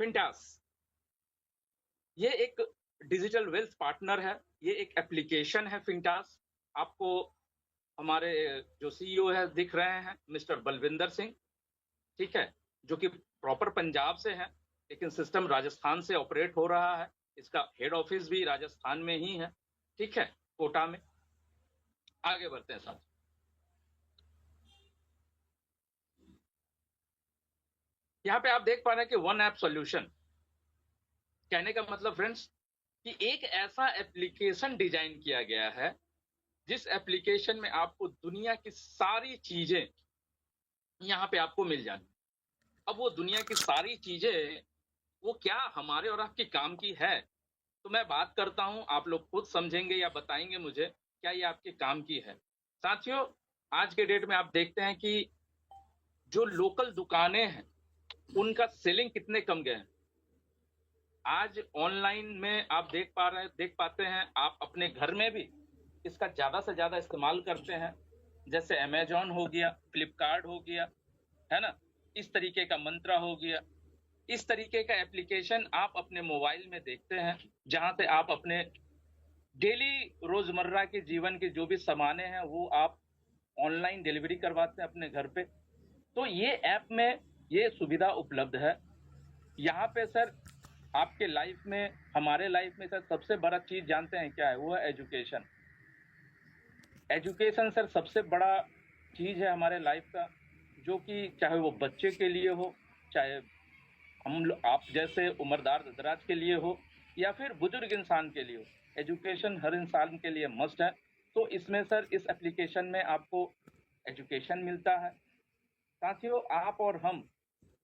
फिंटास ये एक digital wealth partner है। ये एक एप्लीकेशन है फिंटास। आपको हमारे जो सीईओ है दिख रहे हैं, मिस्टर बलविंदर सिंह, ठीक है, जो कि प्रॉपर पंजाब से है, लेकिन सिस्टम राजस्थान से ऑपरेट हो रहा है। इसका हेड ऑफिस भी राजस्थान में ही है, ठीक है, कोटा में। आगे बढ़ते हैं साथ। यहाँ पे आप देख पा रहे हैं कि वन ऐप सॉल्यूशन, कहने का मतलब फ्रेंड्स कि एक ऐसा एप्लीकेशन डिजाइन किया गया है जिस एप्लीकेशन में आपको दुनिया की सारी चीजें यहाँ पे आपको मिल जानी। अब वो दुनिया की सारी चीजें वो क्या हमारे और आपके काम की है, तो मैं बात करता हूं, आप लोग खुद समझेंगे या बताएंगे मुझे क्या ये आपके काम की है। साथियों, आज के डेट में आप देखते हैं कि जो लोकल दुकानें हैं उनका सेलिंग कितने कम गए हैं। आज ऑनलाइन में आप देख पाते हैं, आप अपने घर में भी इसका ज्यादा से ज्यादा इस्तेमाल करते हैं। जैसे अमेजॉन हो गया, फ्लिपकार्ट हो गया, है ना, इस तरीके का मंत्रा हो गया। इस तरीके का एप्लीकेशन आप अपने मोबाइल में देखते हैं, जहां से आप अपने डेली रोजमर्रा के जीवन के जो भी सामाने हैं वो आप ऑनलाइन डिलीवरी करवाते हैं अपने घर पे। तो ये ऐप में ये सुविधा उपलब्ध है। यहाँ पे सर आपके लाइफ में, हमारे लाइफ में सर सबसे बड़ा चीज जानते हैं क्या है? वो है एजुकेशन। एजुकेशन सर सबसे बड़ा चीज है हमारे लाइफ का, जो कि चाहे वो बच्चे के लिए हो, चाहे आप जैसे उम्रदार दराज के लिए हो, या फिर बुजुर्ग इंसान के लिए हो। एजुकेशन हर इंसान के लिए मस्ट है। तो इसमें सर इस एप्लीकेशन में आपको एजुकेशन मिलता है। साथियों, आप और हम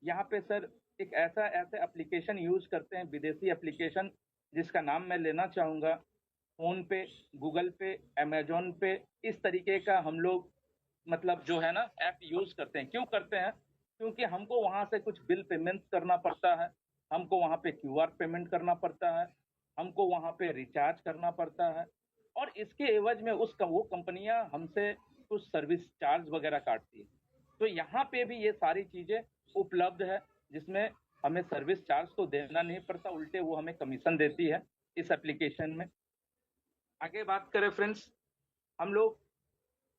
यहाँ पे सर एक ऐसा एप्लीकेशन यूज करते हैं, विदेशी एप्लीकेशन, जिसका नाम मैं लेना चाहूंगा। फोन पे, गूगल पे, अमेजोन पे, इस तरीके का हम लोग मतलब जो है ना ऐप यूज करते हैं। क्यों करते हैं? क्योंकि हमको वहां से कुछ बिल पेमेंट करना पड़ता है, हमको वहां पे क्यूआर पेमेंट करना पड़ता है, हमको वहां पे रिचार्ज करना पड़ता है, और इसके एवज में वो कंपनियां हमसे कुछ सर्विस चार्ज वगैरह काटती है। तो यहाँ पे भी ये सारी चीजें उपलब्ध है, जिसमें हमें सर्विस चार्ज तो देना नहीं पड़ता, उल्टे वो हमें कमीशन देती है इस एप्लीकेशन में। आगे बात करें फ्रेंड्स, हम लोग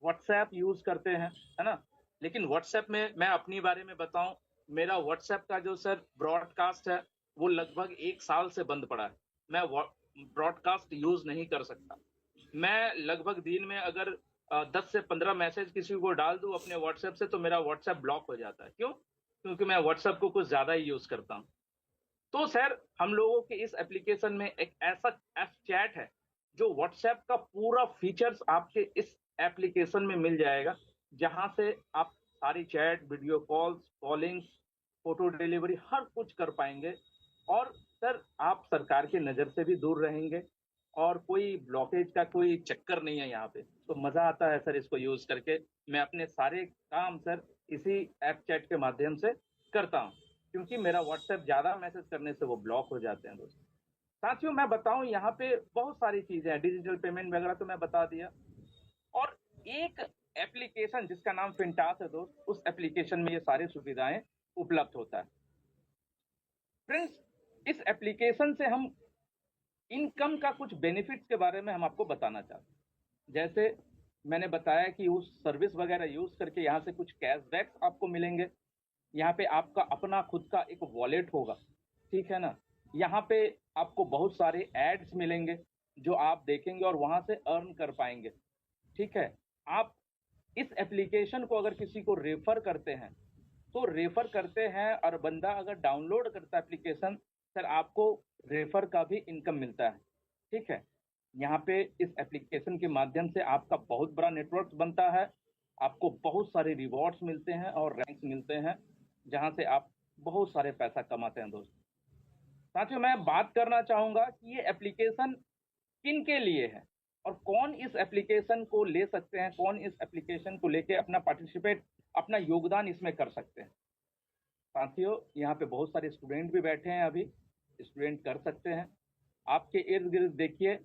व्हाट्सएप यूज करते हैं, है ना, लेकिन व्हाट्सएप में मैं अपनी बारे में बताऊं, मेरा व्हाट्सएप का जो सर ब्रॉडकास्ट है वो लगभग 1 साल से बंद पड़ा है। मैं ब्रॉडकास्ट यूज नहीं कर सकता। मैं लगभग दिन में अगर 10 से 15 मैसेज किसी को डाल दूं अपने व्हाट्सएप से, तो मेरा व्हाट्सएप ब्लॉक हो जाता है। क्यों? क्योंकि मैं व्हाट्सएप को कुछ ज्यादा ही यूज करता हूं। तो सर हम लोगों के इस एप्लीकेशन में एक ऐसा एप चैट है, जो व्हाट्सएप का पूरा फीचर्स आपके इस एप्लीकेशन में मिल जाएगा, जहां से आप सारी chat, video calls, callings, photo delivery हर कुछ कर पाएंगे। और सर आप सरकार की नजर से भी दूर रहेंगे, और कोई ब्लॉकेज का कोई चक्कर नहीं है यहाँ पे। तो मजा आता है सर इसको यूज करके। मैं अपने सारे काम सर इसी ऐप चैट के माध्यम से करता हूँ, क्योंकि मेरा व्हाट्सएप ज्यादा मैसेज करने से वो ब्लॉक हो जाते हैं दोस्तों। साथियों, मैं बताऊं यहाँ पे बहुत सारी चीजें हैं, डिजिटल पेमेंट वगैरह तो मैं बता दिया। और एक एप्लीकेशन जिसका नाम फिंटास है दोस्त, उस एप्लीकेशन में ये सारी सुविधाएं उपलब्ध होता है। फ्रेंड्स, इस एप्लीकेशन से हम इनकम का कुछ बेनिफिट्स के बारे में हम आपको बताना चाहते हैं। जैसे मैंने बताया कि उस सर्विस वगैरह यूज करके यहाँ से कुछ कैशबैक्स आपको मिलेंगे। यहाँ पे आपका अपना खुद का एक वॉलेट होगा, ठीक है ना। यहाँ पे आपको बहुत सारे एड्स मिलेंगे जो आप देखेंगे और वहां से अर्न कर पाएंगे, ठीक है। आप इस एप्लीकेशन को अगर किसी को रेफर करते हैं, तो रेफर करते हैं और बंदा अगर डाउनलोड करता है एप्लीकेशन, सर आपको रेफर का भी इनकम मिलता है, ठीक है। यहाँ पे इस एप्लीकेशन के माध्यम से आपका बहुत बड़ा नेटवर्क बनता है, आपको बहुत सारे रिवॉर्ड्स मिलते हैं और रैंक्स मिलते हैं, जहां से आप बहुत सारे पैसा कमाते हैं दोस्त। साथियों, मैं बात करना चाहूंगा कि ये एप्लीकेशन किन के लिए है और कौन इस एप्लीकेशन को ले सकते हैं, कौन इस एप्लीकेशन को लेके अपना पार्टिसिपेट, अपना योगदान इसमें कर सकते हैं। साथियों, यहाँ पे बहुत सारे स्टूडेंट भी बैठे हैं, अभी स्टूडेंट कर सकते हैं। आपके इर्द गिर्द देखिए,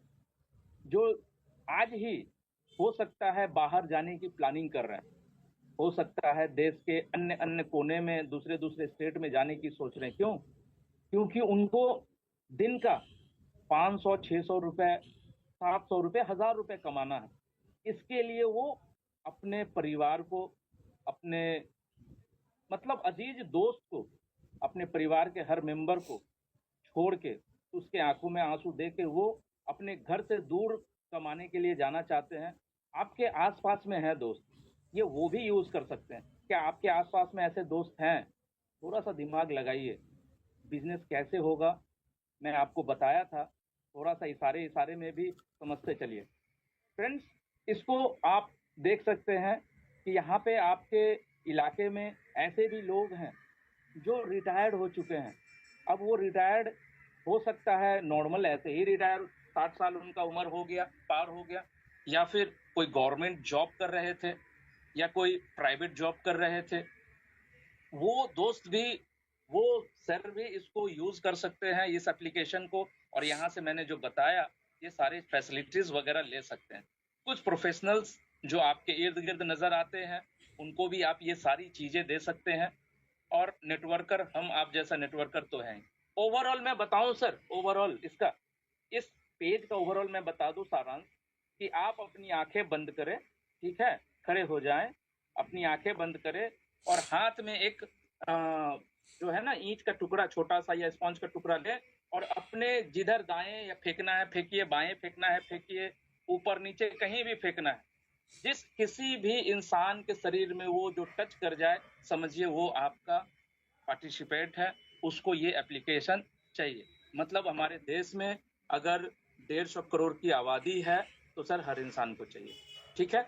जो आज ही हो सकता है बाहर जाने की प्लानिंग कर रहे हैं, हो सकता है देश के अन्य अन्य कोने में, दूसरे दूसरे स्टेट में जाने की सोच रहे हैं। क्यों? क्योंकि उनको दिन का 500 600 रुपए 700 रुपए 1000 रुपए कमाना है। इसके लिए वो अपने परिवार को, अपने मतलब अजीज दोस्त को, अपने परिवार के हर मेंबर को छोड़ के, उसके आंखों में आंसू दे के वो अपने घर से दूर कमाने के लिए जाना चाहते हैं। आपके आसपास में है दोस्त, ये वो भी यूज कर सकते हैं। क्या आपके आसपास में ऐसे दोस्त हैं? थोड़ा सा दिमाग लगाइए। बिजनेस कैसे होगा मैं आपको बताया था, थोड़ा सा इशारे इशारे में भी समझते चलिए। फ्रेंड्स, इसको आप देख सकते हैं कि यहाँ पे आपके इलाके में ऐसे भी लोग हैं जो रिटायर्ड हो चुके हैं। अब वो रिटायर्ड हो सकता है नॉर्मल ऐसे ही रिटायर, 60 साल उनका उम्र हो गया, पार हो गया, या फिर कोई गवर्नमेंट जॉब कर रहे थे या कोई प्राइवेट जॉब कर रहे थे। वो दोस्त भी, वो सर भी इसको यूज कर सकते हैं इस एप्लीकेशन को, और यहाँ से मैंने जो बताया ये सारी फैसिलिटीज वगैरह ले सकते हैं। कुछ प्रोफेशनल्स जो आपके इर्द गिर्द नजर आते हैं उनको भी आप ये सारी चीजें दे सकते हैं। और नेटवर्कर, हम आप जैसा नेटवर्कर तो हैं। ओवरऑल मैं बताऊं सर, ओवरऑल इसका, इस पेज का ओवरऑल मैं बता दूं सारांश, कि आप अपनी आंखें बंद करें, ठीक है, खड़े हो जाएं, अपनी आंखें बंद करें और हाथ में एक जो है ना ईंट का टुकड़ा, छोटा सा या स्पॉन्ज का टुकड़ा ले, और अपने जिधर दाएं या फेंकना है फेंकिए, बाएं फेंकना है फेंकिए, ऊपर नीचे कहीं भी फेंकना है। जिस किसी भी इंसान के शरीर में वो जो टच कर जाए, समझिए वो आपका पार्टिसिपेट है, उसको ये एप्लीकेशन चाहिए। मतलब हमारे देश में अगर 150 करोड़ की आबादी है तो सर हर इंसान को चाहिए। ठीक है,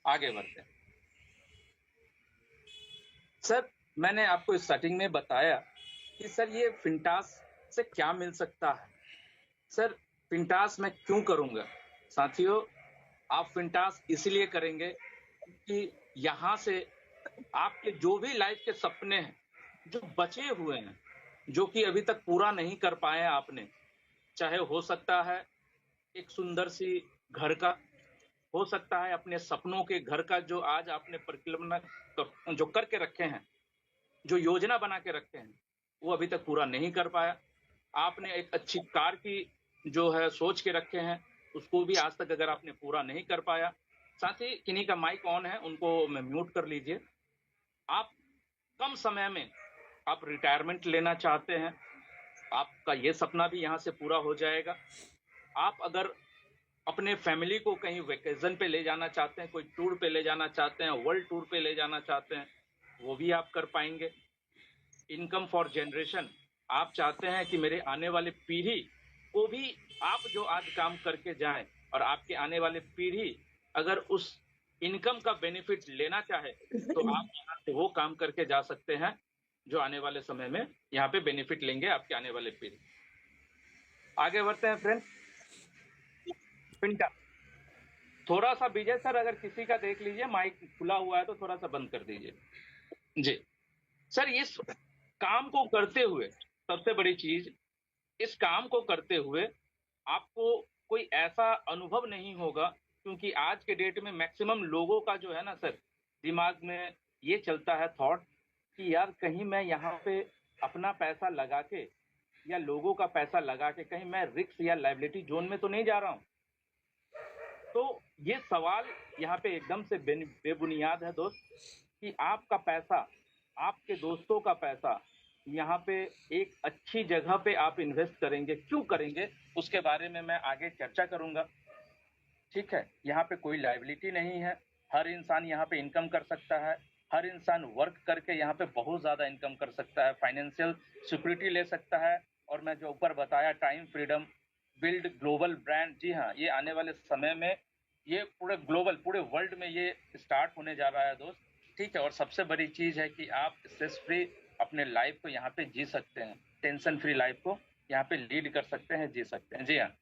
आगे बढ़ते हैं। सर, मैंने आपको स्टार्टिंग में बताया कि सर ये फिंटास से क्या मिल सकता है। सर, फिंटास मैं क्यों करूंगा? साथियों, आप फिंटास इसलिए करेंगे कि यहाँ से आपके जो भी लाइफ के सपने हैं, जो बचे हुए हैं, जो कि अभी तक पूरा नहीं कर पाए आपने, चाहे हो सकता है एक सुंदर सी घर का, हो सकता है अपने सपनों के घर का, जो आज आपने परिकल्पना जो करके रखे हैं, जो योजना बना के रखे हैं, वो अभी तक पूरा नहीं कर पाया। आपने एक अच्छी कार की जो है सोच के रखे हैं, उसको भी आज तक अगर आपने पूरा नहीं कर पाया। साथ ही किन्हीं का माइक ऑन है, उनको मैं म्यूट कर लीजिए। आप कम समय में आप रिटायरमेंट लेना चाहते हैं, आपका ये सपना भी यहाँ से पूरा हो जाएगा। आप अगर अपने फैमिली को कहीं वेकेशन पे ले जाना चाहते हैं, कोई टूर पे ले जाना चाहते हैं, वर्ल्ड टूर पे ले जाना चाहते हैं, वो भी आप कर पाएंगे। इनकम फॉर जनरेशन, आप चाहते हैं कि मेरे आने वाले पीढ़ी को भी आप जो आज काम करके जाएं, और आपके आने वाले पीढ़ी अगर उस इनकम का बेनिफिट लेना चाहे तो आप यहाँ से वो काम करके जा सकते हैं जो आने वाले समय में यहाँ पे बेनिफिट लेंगे आपके आने वाले पीढ़ी। आगे बढ़ते हैं फ्रेंड्स। पिंटा, थोड़ा सा विजय सर अगर किसी का देख लीजिए माइक खुला हुआ है तो थोड़ा सा बंद कर दीजिए जी। सर, इस काम को करते हुए सबसे बड़ी चीज, इस काम को करते हुए आपको कोई ऐसा अनुभव नहीं होगा, क्योंकि आज के डेट में मैक्सिमम लोगों का जो है ना सर, दिमाग में ये चलता है थॉट कि यार कहीं मैं यहाँ पे अपना पैसा लगा के या लोगों का पैसा लगा के कहीं मैं रिस्क या लायबिलिटी जोन में तो नहीं जा रहा हूँ। तो ये सवाल यहाँ पे एकदम से बेबुनियाद है दोस्त, कि आपका पैसा, आपके दोस्तों का पैसा यहाँ पे एक अच्छी जगह पे आप इन्वेस्ट करेंगे, क्यों करेंगे उसके बारे में मैं आगे चर्चा करूंगा। ठीक है, यहाँ पे कोई लायबिलिटी नहीं है, हर इंसान यहाँ पे इनकम कर सकता है, हर इंसान वर्क करके यहाँ पे बहुत ज्यादा इनकम कर सकता है, फाइनेंशियल सिक्योरिटी ले सकता है। और मैं जो ऊपर बताया, time freedom, build global brand, जी हाँ, ये आने वाले समय में ये पूरे ग्लोबल, पूरे वर्ल्ड में ये स्टार्ट होने जा रहा है दोस्त। ठीक है, और सबसे बड़ी चीज है कि आप स्ट्रेस फ्री अपने लाइफ को यहाँ पे जी सकते हैं, टेंशन फ्री लाइफ को यहाँ पे लीड कर सकते हैं, जी सकते हैं। जी हाँ,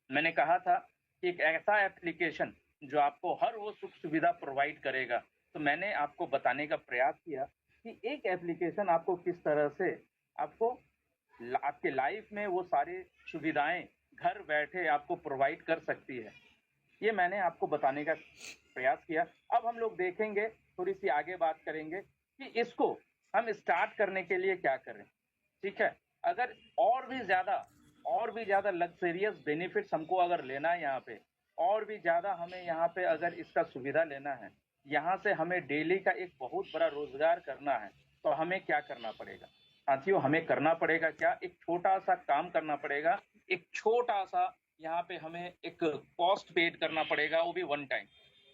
मैंने कहा था कि एक ऐसा एप्लीकेशन जो आपको हर वो सुख सुविधा प्रोवाइड करेगा, तो मैंने आपको बताने का प्रयास किया कि एक एप्लीकेशन आपको किस तरह से आपको आपके लाइफ में वो सारी सुविधाएं घर बैठे आपको प्रोवाइड कर सकती है, ये मैंने आपको बताने का प्रयास किया। अब हम लोग देखेंगे, थोड़ी सी आगे बात करेंगे कि इसको हम स्टार्ट करने के लिए क्या करें। ठीक है, अगर और भी ज़्यादा लग्ज़रियस बेनिफिट्स हमको अगर लेना है यहाँ पे, और भी ज़्यादा हमें यहाँ पे अगर इसका सुविधा लेना है, यहाँ से हमें डेली का एक बहुत बड़ा रोज़गार करना है, तो हमें क्या करना पड़ेगा? साथियों, हमें करना पड़ेगा क्या? एक छोटा-सा काम करना पड़ेगा, एक छोटा-सा यहाँ पे हमें एक कॉस्ट पेड करना पड़ेगा, वो भी वन टाइम।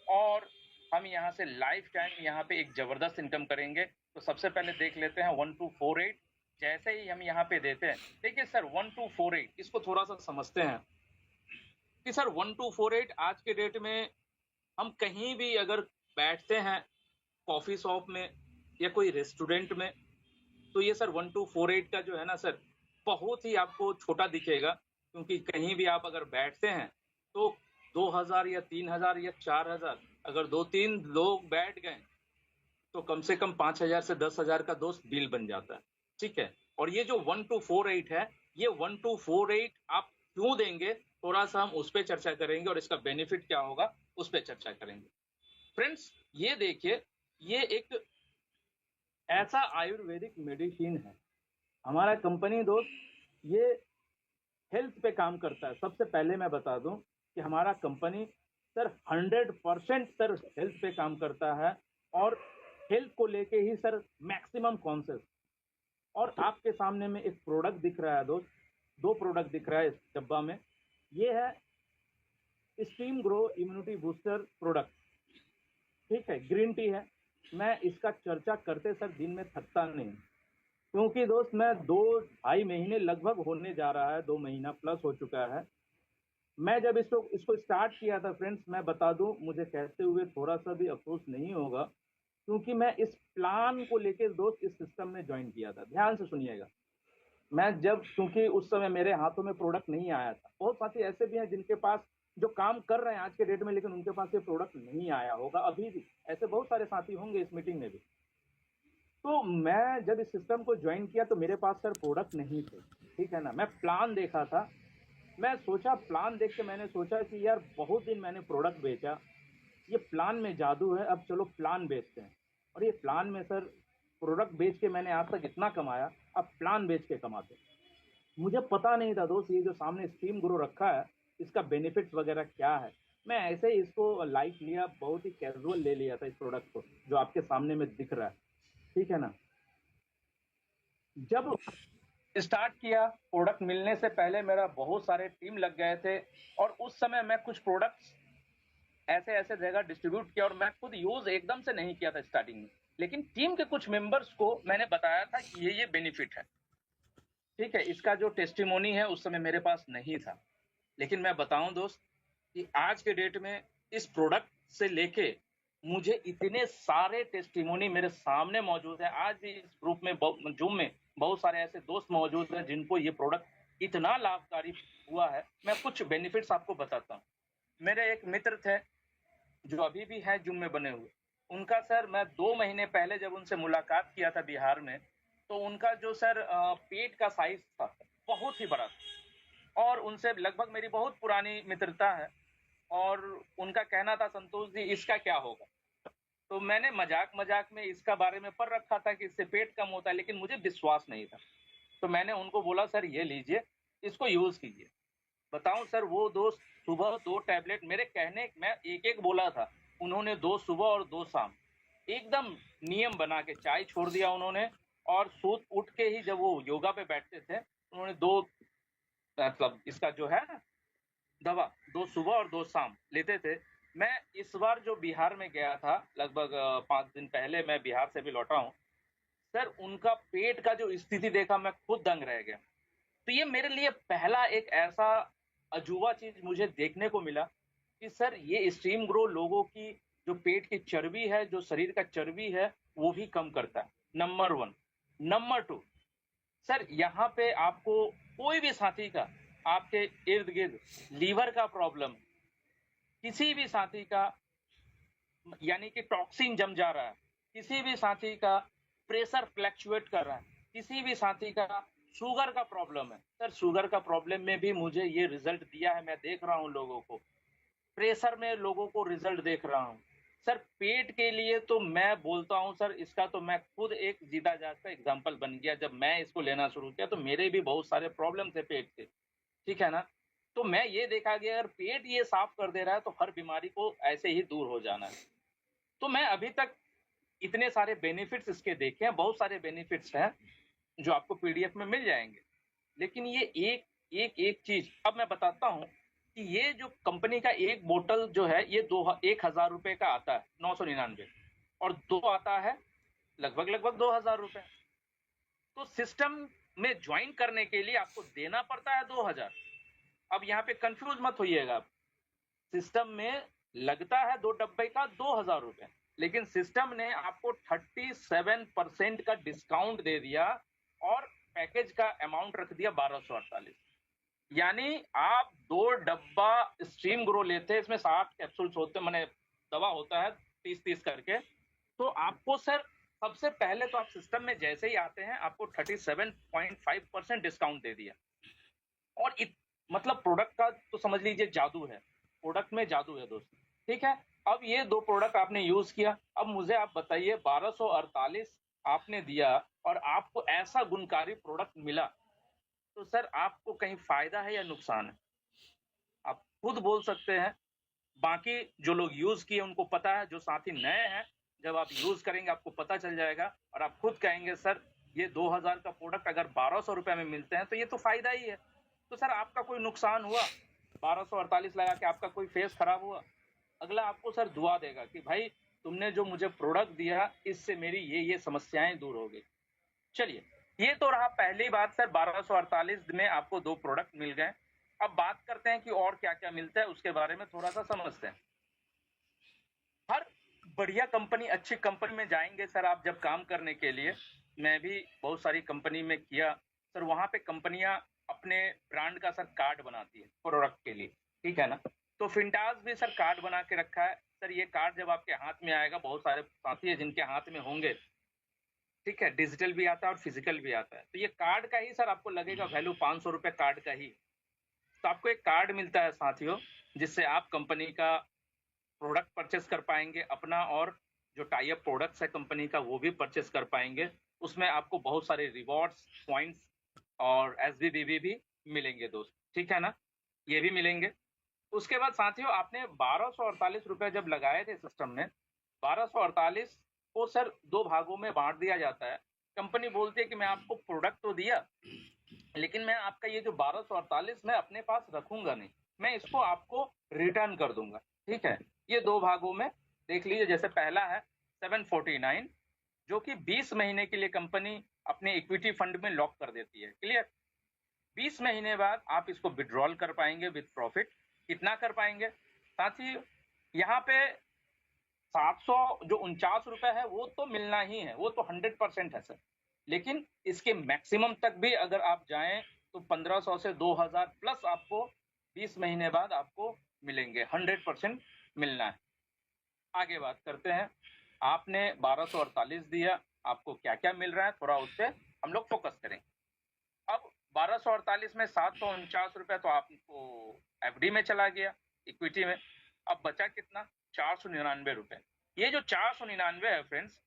और हम यहाँ से लाइफ टाइम यहाँ पे एक ज़बरदस्त इनकम करेंगे। तो सबसे पहले देख लेते हैं 1248। जैसे ही हम यहाँ पे देते हैं, देखिए सर 1248 इसको थोड़ा-सा समझते हैं कि सर 1248 आज के डेट में हम कहीं भी अगर बैठते हैं कॉफ़ी शॉप में या कोई रेस्टोरेंट में, तो ये सर 1248 का जो है ना सर, बहुत ही आपको छोटा दिखेगा, क्योंकि कहीं भी आप अगर बैठते हैं तो 2000 या 3000 या 4000, अगर 2-3 लोग बैठ गए तो कम से कम 5000 से 10,000 का दोस्त बिल बन जाता है, ठीक है? और ये जो 1248 है, ये 1248 आप क्यों देंगे, थोड़ा-सा हम उस पे चर्चा करेंगे और इसका बेनिफिट क्या होगा, उस पे चर्चा करेंगे। फ्रेंड्स, ये देखिए, ये एक ऐसा आयुर्वेदिक मेडिसिन है। हमारा कंपनी दोस्त ये हेल्थ पे काम करता है। सबसे पहले मैं बता दूं कि हमारा कंपनी सर 100% सर हेल्थ पे काम करता है, और हेल्थ को लेके ही सर मैक्सिमम कॉन्शियस। और आपके सामने में एक प्रोडक्ट दिख रहा है दोस्त, 2 प्रोडक्ट दिख रहा है इस डब्बा में। ये है steam grow immunity booster product, ठीक है, ग्रीन टी है। मैं इसका चर्चा करते सर दिन में थकता नहीं, क्योंकि दोस्त मैं 2-2.5 महीने लगभग होने जा रहा है, 2 महीना प्लस हो चुका है। मैं जब इसको स्टार्ट किया था फ्रेंड्स, मैं बता दूं, मुझे कहते हुए थोड़ा-सा भी अफ़सोस नहीं होगा, क्योंकि मैं इस प्लान को लेके दोस्त इस सिस्टम में जॉइन किया था। ध्यान से सुनिएगा। मैं जब, क्योंकि उस समय मेरे हाथों में प्रोडक्ट नहीं आया था। बहुत साथी ऐसे भी हैं जिनके पास जो काम कर रहे हैं आज के डेट में, लेकिन उनके पास ये प्रोडक्ट नहीं आया होगा अभी भी। ऐसे बहुत सारे साथी होंगे इस मीटिंग में भी। तो मैं जब इस सिस्टम को ज्वाइन किया तो मेरे पास सर प्रोडक्ट नहीं थे, ठीक है ना। मैं प्लान देखा था, मैं सोचा, प्लान देख के मैंने सोचा कि यार बहुत दिन मैंने प्रोडक्ट बेचा, ये प्लान में जादू है, अब चलो प्लान बेचते हैं। और ये प्लान में सर प्रोडक्ट बेच के मैंने आज तक इतना कमाया, अब प्लान बेच के कमाते हैं। मुझे पता नहीं था दोस्त, ये जो सामने स्टीम ग्रो रखा है, इसका बेनिफिट्स वगैरह क्या है। मैं ऐसे ही इसको लाइट लिया, बहुत ही कैजुअल ले लिया था इस प्रोडक्ट को, जो आपके सामने में दिख रहा है, ठीक है ना। जब स्टार्ट किया, प्रोडक्ट मिलने से पहले मेरा बहुत सारे टीम लग गए थे, और उस समय मैं कुछ प्रोडक्ट्स ऐसे-ऐसे जगह डिस्ट्रीब्यूट किया, और मैं खुद यूज़ एकदम से नहीं किया था स्टार्टिंग में। लेकिन टीम के कुछ मेंबर्स को मैंने बताया था कि ये बेनिफिट है। ठीक है, इसका जो टेस्टिमोनी है उस समय मेरे पास नहीं था। लेकिन मैं बताऊँ दोस्त कि आज के डेट में इस प्रोडक्ट से लेके मुझे इतने सारे टेस्टिमोनी मेरे सामने मौजूद है। आज भी इस ग्रुप में जूम में बहुत सारे ऐसे दोस्त मौजूद हैं जिनको ये प्रोडक्ट इतना लाभकारी हुआ है। मैं कुछ बेनिफिट्स आपको बताता हूँ। मेरे एक मित्र थे जो अभी भी हैं जूम में बने हुए। उनका सर मैं 2 महीने पहले जब उनसे मुलाकात किया था बिहार में, तो उनका जो सर पेट का साइज़ था, बहुत ही बड़ा था, और उनसे लगभग मेरी बहुत पुरानी मित्रता है। और उनका कहना था, संतोष जी इसका क्या होगा? तो मैंने मज़ाक-मज़ाक में इसका बारे में पढ़ रखा था कि इससे पेट कम होता है, लेकिन मुझे विश्वास नहीं था। तो मैंने उनको बोला सर ये लीजिए, इसको यूज़ कीजिए। बताऊँ सर, वो दोस्त सुबह 2 टैबलेट मेरे कहने, मैं 1-1 बोला था, उन्होंने 2 सुबह और 2 शाम, एकदम नियम बना के चाय छोड़ दिया उन्होंने। और सूत उठ के ही जब वो योगा पे बैठते थे, उन्होंने 2, मतलब इसका जो है ना दवा, 2 सुबह और 2 शाम लेते थे। मैं इस बार जो बिहार में गया था, लगभग 5 दिन पहले मैं बिहार से भी लौटा हूँ। सर उनका पेट का जो स्थिति देखा, मैं खुद दंग रह गया। तो ये मेरे लिए पहला एक ऐसा अजूबा चीज़ मुझे देखने को मिला कि सर ये स्टीम ग्रो लोगों की जो पेट की चर्बी है, जो शरीर का चर्बी है, वो भी कम करता है, नंबर 1। नंबर 2, सर यहाँ पे आपको कोई भी साथी का, आपके इर्द-गिर्द लीवर का प्रॉब्लम, किसी भी साथी का यानी कि टॉक्सिन जम जा रहा है, किसी भी साथी का प्रेशर फ्लक्चुएट कर रहा है, किसी भी साथी का शुगर का प्रॉब्लम है। सर शुगर का प्रॉब्लम में भी मुझे ये रिजल्ट दिया है, मैं देख रहा हूँ लोगों को। प्रेशर में लोगों को रिजल्ट देख रहा हूँ। सर पेट के लिए तो मैं बोलता हूँ सर, इसका तो मैं खुद एक जीता जागता एग्जाम्पल बन गया। जब मैं इसको लेना शुरू किया तो मेरे भी बहुत सारे प्रॉब्लम थे पेट के, ठीक है ना। तो मैं ये देखा कि अगर पेट ये साफ कर दे रहा है तो हर बीमारी को ऐसे ही दूर हो जाना है। तो मैं अभी तक इतने सारे बेनिफिट्स इसके देखे हैं, बहुत सारे बेनिफिट्स हैं जो आपको पीडीएफ में मिल जाएंगे। लेकिन ये एक चीज अब मैं बताता हूँ कि ये जो कंपनी का एक बोतल जो है ये 1,000 रुपए का आता है, 999, और दो आता है लगभग 2,000 रुपए। तो सिस्टम में ज्वाइन करने के लिए आपको देना पड़ता है 2,000। अब यहाँ पे कंफ्यूज मत होइएगा आप। सिस्टम में लगता है 2 डब्बे का 2,000 रुपए, लेकिन सिस्टम ने आपको 37% का डिस्काउंट दे दिया और पैकेज का अमाउंट रख दिया 1248। यानी आप 2 डब्बा स्ट्रीम ग्रो लेते हैं, इसमें 60 कैप्सूल्स होते हैं, मैंने दवा होता है 30-30 करके। तो आपको सर सबसे पहले तो आप सिस्टम में जैसे ही आते हैं आपको 37.5% डिस्काउंट दे दिया। और मतलब प्रोडक्ट का तो समझ लीजिए जादू है, प्रोडक्ट में जादू है दोस्त, ठीक है। अब ये दो प्रोडक्ट आपने यूज किया, अब मुझे आप बताइए 1248 आपने दिया और आपको ऐसा गुणकारी प्रोडक्ट मिला, तो सर आपको कहीं फायदा है या नुकसान है? आप खुद बोल सकते हैं। बाकी जो लोग यूज किए उनको पता है, जो साथी नए हैं जब आप यूज करेंगे आपको पता चल जाएगा और आप खुद कहेंगे सर ये 2,000 का प्रोडक्ट अगर 1,200 रुपए में मिलते हैं तो ये तो फायदा ही है। तो सर आपका कोई नुकसान हुआ? 1248 लगा के आपका कोई फेस खराब हुआ? अगला आपको सर दुआ देगा कि भाई तुमने जो मुझे प्रोडक्ट दिया इससे मेरी ये समस्याएं दूर हो गई। चलिए, ये तो रहा पहली बात सर, 1248 में आपको दो प्रोडक्ट मिल गए। अब बात करते हैं कि और क्या क्या मिलता है, उसके बारे में थोड़ा सा समझते हैं। हर बढ़िया कंपनी, अच्छी कंपनी में जाएंगे सर आप जब काम करने के लिए, मैं भी बहुत सारी कंपनी में किया सर, वहां पे कंपनियां अपने ब्रांड का सर कार्ड बनाती है प्रोडक्ट के लिए, ठीक है ना। तो फिंटास भी सर कार्ड बना के रखा है सर। ये कार्ड जब आपके हाथ में आएगा, बहुत सारे साथी है जिनके हाथ में होंगे, ठीक है, डिजिटल भी आता है और फिजिकल भी आता है। तो ये कार्ड का ही सर आपको लगेगा वैल्यू 500 रुपए कार्ड का ही। तो आपको एक कार्ड मिलता है साथियों, जिससे आप कंपनी का प्रोडक्ट परचेस कर पाएंगे अपना, और जो टाई अप प्रोडक्ट्स है कंपनी का वो भी परचेस कर पाएंगे। उसमें आपको बहुत सारे रिवॉर्ड्स, पॉइंट्स और एसबीबीबी भी मिलेंगे दोस्त, ठीक है ना, ये भी मिलेंगे। उसके बाद साथियों आपने 1248 रुपए जब लगाए थे सिस्टम में, 1248 को सर दो भागों में बांट दिया जाता है। कंपनी बोलती है कि मैं आपको प्रोडक्ट तो दिया, लेकिन मैं आपका ये जो 1248 मैं अपने पास रखूंगा नहीं, मैं इसको आपको रिटर्न कर दूंगा, ठीक है। ये दो भागों में देख लीजिए। जैसे पहला है 749, जो कि 20 महीने के लिए कंपनी अपने इक्विटी फंड में लॉक कर देती है, क्लियर। 20 महीने बाद आप इसको विड्रॉल कर पाएंगे विद प्रॉफिट। कितना कर पाएंगे साथ ही? यहाँ पे 700 जो 49 रुपए है वो तो मिलना ही है, वो तो 100% है सर। लेकिन इसके मैक्सिमम तक भी अगर आप जाएं तो 1500 से 2000 प्लस आपको 20 महीने बाद आपको मिलेंगे, 100% मिलना है। आगे बात करते हैं, आपने 1248 दिया, आपको क्या क्या मिल रहा है थोड़ा उस पर हम लोग फोकस करें। अब 1248 में 749 रुपए तो आपको एफडी में चला गया, इक्विटी में। अब बचा कितना? 499 रुपए। ये जो 499 है फ्रेंड्स,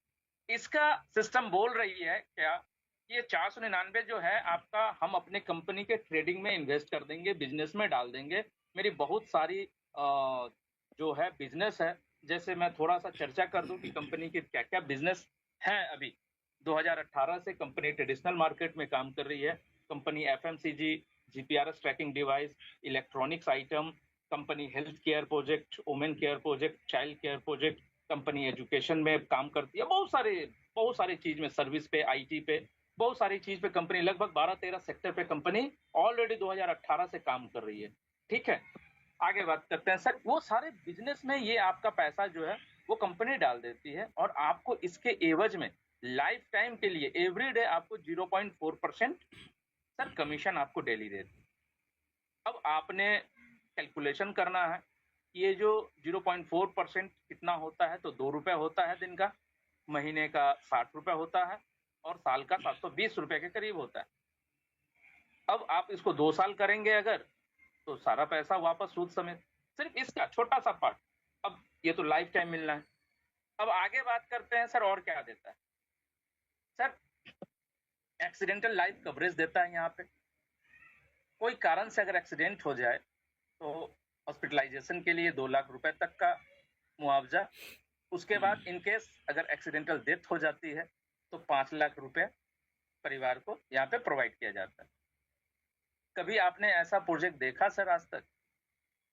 इसका सिस्टम बोल रही है क्या, ये 499 जो है आपका हम अपने कंपनी के ट्रेडिंग में इन्वेस्ट कर देंगे, बिजनेस में डाल देंगे। मेरी बहुत सारी जो है बिजनेस है, जैसे मैं थोड़ा सा चर्चा कर दूं कि कंपनी के क्या क्या बिजनेस है। अभी 2018 से कंपनी ट्रेडिशनल मार्केट में काम कर रही है। Company FMCG, GPRS tracking device, electronics item, company health care project, women care project, child care project, company education में काम करती है, बहुत सारी चीज में, सर्विस पे, आईटी पे, बहुत सारी चीज पे कंपनी, लगभग 12-13 सेक्टर पे कंपनी ऑलरेडी 2018 से काम कर रही है, ठीक है। आगे बात करते हैं सर, वो सारे बिजनेस में ये आपका पैसा जो है वो कंपनी डाल देती है और आपको इसके एवज में लाइफ टाइम के लिए एवरी डे आपको 0.4% सर कमीशन आपको डेली देती है। अब आपने कैलकुलेशन करना है, ये जो 0.4% कितना होता है, तो 2 रुपए होता है दिन का, महीने का 60 रुपए होता है और साल का 720 रुपए के करीब होता है। अब आप इसको 2 साल करेंगे अगर, तो सारा पैसा वापस सूद समेत। सिर्फ इसका छोटा सा पार्ट, अब ये तो लाइफ टाइम मिलना है, अब आगे बात करते हैं सर और क्या देता है। सर एक्सीडेंटल लाइफ कवरेज देता है। यहाँ पे कोई कारण से अगर एक्सीडेंट हो जाए तो हॉस्पिटलाइजेशन के लिए 2 लाख रुपए तक का मुआवजा। उसके बाद इन केस अगर एक्सीडेंटल डेथ हो जाती है तो 5 लाख रुपए परिवार को यहाँ पे प्रोवाइड किया जाता है। कभी आपने ऐसा प्रोजेक्ट देखा सर आज तक?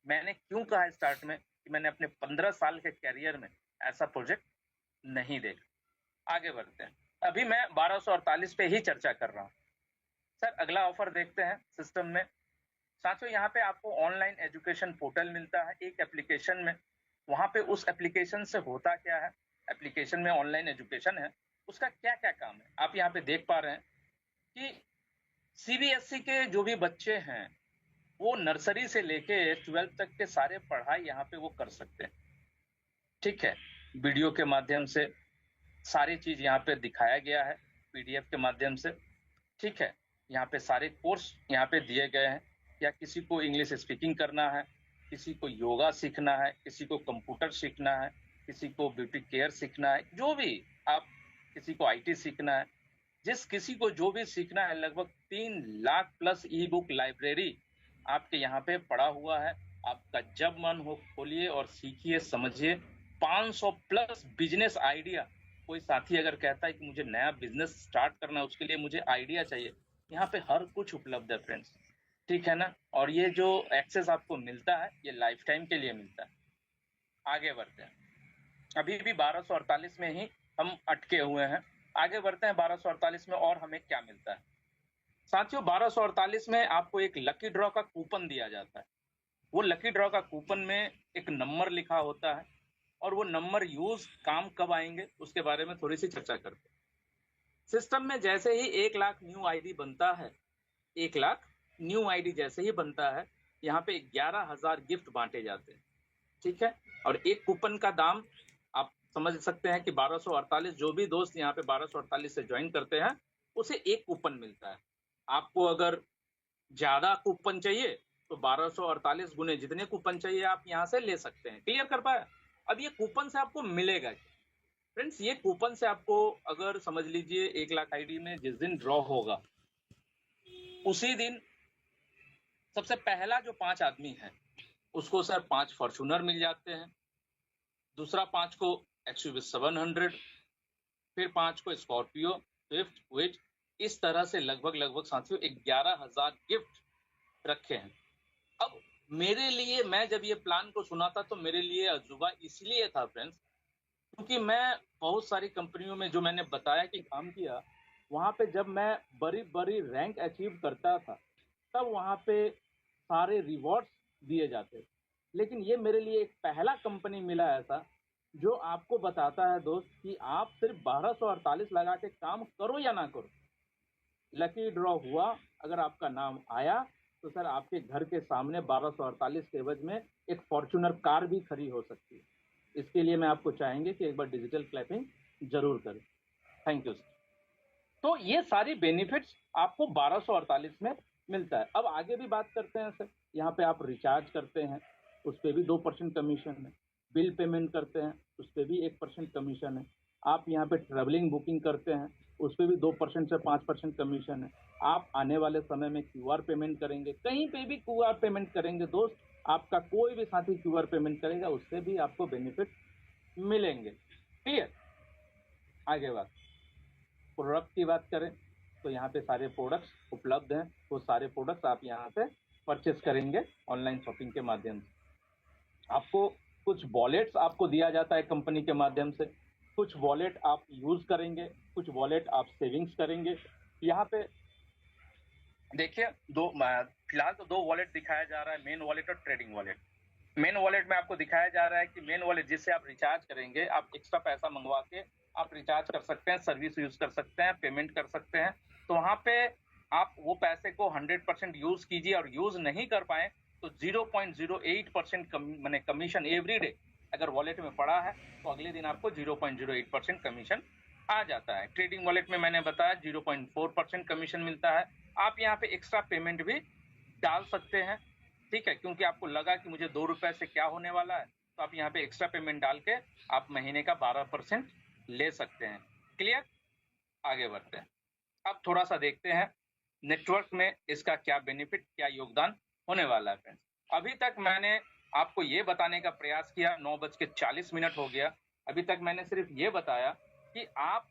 मैंने क्यों कहा स्टार्ट में कि मैंने अपने 15 साल के कैरियर में ऐसा प्रोजेक्ट नहीं देखा। आगे बढ़ते हैं। अभी मैं 1248 पे ही चर्चा कर रहा हूँ। सर अगला ऑफर देखते हैं सिस्टम में। साथियों यहाँ पे आपको ऑनलाइन एजुकेशन पोर्टल मिलता है एक एप्लीकेशन में। वहां पे उस एप्लीकेशन से होता क्या है, एप्लीकेशन में ऑनलाइन एजुकेशन है, उसका क्या क्या काम है आप यहाँ पे देख पा रहे हैं कि सीबीएसई के जो भी बच्चे हैं वो नर्सरी से लेके 12th तक के सारे पढ़ाई यहाँ पे वो कर सकते हैं। ठीक है, वीडियो के माध्यम से सारी चीज यहाँ पे दिखाया गया है पीडीएफ के माध्यम से। ठीक है, यहाँ पे सारे कोर्स यहाँ पे दिए गए हैं। या किसी को इंग्लिश स्पीकिंग करना है, किसी को योगा सीखना है, किसी को कंप्यूटर सीखना है, किसी को ब्यूटी केयर सीखना है, जो भी आप, किसी को आईटी सीखना है, जिस किसी को जो भी सीखना है, लगभग 3 लाख प्लस ई बुक लाइब्रेरी आपके यहाँ पे पड़ा हुआ है। आपका जब मन हो खोलिए और सीखिए, समझिए। 500 प्लस बिजनेस आइडिया। कोई साथी अगर कहता है कि मुझे नया बिजनेस स्टार्ट करना है, उसके लिए मुझे आइडिया चाहिए, यहाँ पे हर कुछ उपलब्ध है फ्रेंड्स। ठीक है ना। और ये जो एक्सेस आपको मिलता है ये लाइफ टाइम के लिए मिलता है। आगे बढ़ते हैं। अभी भी 1248 में ही हम अटके हुए हैं। आगे बढ़ते हैं 1248 में और हमें क्या मिलता है। साथियों 1248 में आपको एक लकी ड्रॉ का कूपन दिया जाता है। वो लकी ड्रॉ का कूपन में एक नंबर लिखा होता है और वो नंबर यूज काम कब आएंगे उसके बारे में थोड़ी सी चर्चा करते हैं। सिस्टम में जैसे ही 1 लाख न्यू आईडी बनता है, 1 लाख न्यू आईडी जैसे ही बनता है, यहाँ पे 11,000 गिफ्ट बांटे जाते हैं। ठीक है, और एक कूपन का दाम आप समझ सकते हैं कि 1248। जो भी दोस्त यहाँ पे 1248 से ज्वाइन करते हैं उसे एक कूपन मिलता है। आपको अगर ज्यादा कूपन चाहिए तो 1248 गुने जितने कूपन चाहिए आप यहाँ से ले सकते हैं। क्लियर कर पाया? अब ये कूपन से आपको मिलेगा फ्रेंड्स, ये कूपन से आपको, अगर समझ लीजिए 1 लाख आईडी में जिस दिन ड्रॉ होगा उसी दिन सबसे पहला जो 5 आदमी है उसको सर 5 फॉर्च्यूनर मिल जाते हैं। दूसरा 5 को एक्सयूवी 700, फिर 5 को स्कॉर्पियो, स्विफ्ट, विच। इस तरह से लगभग साथियों 11,000 गिफ्ट रखे हैं। अब मेरे लिए, मैं जब ये प्लान को सुना था तो मेरे लिए अजूबा इसलिए था फ्रेंड्स, क्योंकि मैं बहुत सारी कंपनियों में जो मैंने बताया कि काम किया, वहां पे जब मैं बड़ी रैंक अचीव करता था तब वहां पे सारे रिवॉर्ड्स दिए जाते। लेकिन ये मेरे लिए एक पहला कंपनी मिला ऐसा जो आपको बताता है दोस्त कि आप सिर्फ 1248 लगा के काम करो या ना करो, लकी ड्रॉ हुआ, अगर आपका नाम आया तो सर आपके घर के सामने 1248 के एवज में एक फॉर्च्यूनर कार भी खड़ी हो सकती है। इसके लिए मैं आपको चाहेंगे कि एक बार डिजिटल क्लैपिंग जरूर करें। Thank you sir. तो ये सारी बेनिफिट्स आपको 1248 में मिलता है। अब आगे भी बात करते हैं सर। यहाँ पे आप रिचार्ज करते हैं उस पर भी 2% कमीशन है। बिल पेमेंट करते हैं उस पर भी 1% कमीशन है। आप यहाँ पे ट्रेवलिंग बुकिंग करते हैं उस पर भी 2% से 5% कमीशन है। आप आने वाले समय में क्यूआर पेमेंट करेंगे, कहीं पे भी क्यूआर पेमेंट करेंगे दोस्त, आपका कोई भी साथी क्यूआर पेमेंट करेगा उससे भी आपको बेनिफिट मिलेंगे। क्लियर? आगे बात, प्रोडक्ट की बात करें तो यहाँ पे सारे प्रोडक्ट्स उपलब्ध हैं। वो सारे प्रोडक्ट्स आप यहाँ से परचेस करेंगे ऑनलाइन शॉपिंग के माध्यम से। आपको कुछ वॉलेट्स आपको दिया जाता है कंपनी के माध्यम से, कुछ वॉलेट आप यूज करेंगे, कुछ वॉलेट आप सेविंग्स करेंगे। यहाँ पे देखिए फिलहाल तो 2 वॉलेट दिखाया जा रहा है, मेन वॉलेट और ट्रेडिंग वॉलेट। मेन वॉलेट में आपको दिखाया जा रहा है कि मेन वॉलेट जिससे आप रिचार्ज करेंगे, आप एक्स्ट्रा पैसा मंगवा के आप रिचार्ज कर सकते हैं, सर्विस यूज कर सकते हैं, पेमेंट कर सकते हैं। तो वहां पे आप वो पैसे को 100% यूज कीजिए और यूज नहीं कर पाए तो 0.08% मैंने कमीशन एवरी डे अगर वॉलेट में पड़ा है तो अगले दिन आपको 0.08% कमीशन आ जाता है। ट्रेडिंग वॉलेट में मैंने बताया 0.4% कमीशन मिलता है। आप यहाँ पे एक्स्ट्रा पेमेंट भी डाल सकते हैं। ठीक है, क्योंकि आपको लगा कि मुझे 2 रुपए से क्या होने वाला है, तो आप यहाँ पे एक्स्ट्रा पेमेंट डाल के आप महीने का 12% ले सकते हैं। क्लियर? आगे बढ़ते हैं। अब थोड़ा सा देखते हैं नेटवर्क में इसका क्या बेनिफिट, क्या योगदान होने वाला है फ्रेंड्स। अभी तक मैंने आपको ये बताने का प्रयास किया, 9:40 हो गया। अभी तक मैंने सिर्फ ये बताया कि आप